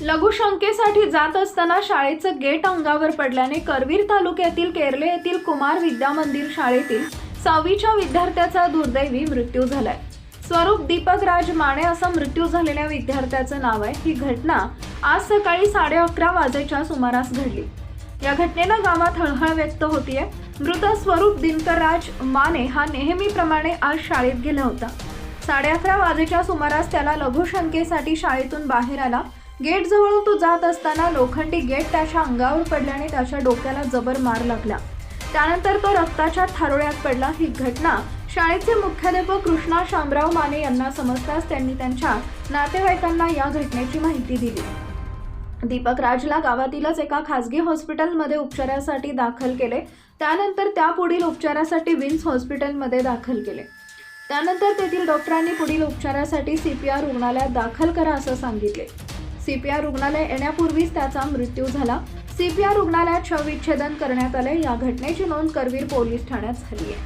लघुशंकेसाठी जात असताना शाळेचं गेट अंगावर पडल्याने करवीर तालुक्यातील केरले येथील कुमार विद्या मंदिर शाळेतील 6वीच्या विद्यार्थ्याचा दुर्दैवी मृत्यू झालाय। स्वरूप दीपक राज माने असं मृत्यू झालेल्या विद्यार्थ्याचं नाव आहे। ही घटना आज सकाळी 11:30 वाजेच्या सुमारास घडली। या घटनेनं गावात हळहळ व्यक्त होतीये। मृत स्वरूप दिनकर राज माने हा नेहमीप्रमाणे आज शाळेत गेला होता। 11:30 वाजेच्या सुमारास त्याला लघुशंकेसाठी शाळेतून बाहेर आला। गेट जवळून तो जात असताना लोखंडी गेट त्याच्या अंगावर पडल्याने त्याच्या डोक्याला जबर मार लागला। त्यानंतर तो रक्ताच्या थारोळ्यात पडला। ही घटना शाळेचे मुख्याध्यापक कृष्णा शामराव माने यांना समजताच त्यांनी त्यांच्या नातेवाईकांना या घटनेची माहिती दिली। दीपक राजला गावातीलच एका खासगी हॉस्पिटलमध्ये उपचारासाठी दाखल केले। त्यानंतर त्यापुढील उपचारासाठी विन्स हॉस्पिटलमध्ये दाखल केले। त्यानंतर तेथील डॉक्टरांनी पुढील उपचारासाठी CPR रुग्णालयात दाखल करा असं सांगितले। CPR रुग्णालय येण्यापूर्वीच त्याचा मृत्यू झाला। CPR रुग्णालयात शवविच्छेदन करण्यात आले। या घटनेची नोंद करवीर पोलीस ठाण्यात झाली आहे।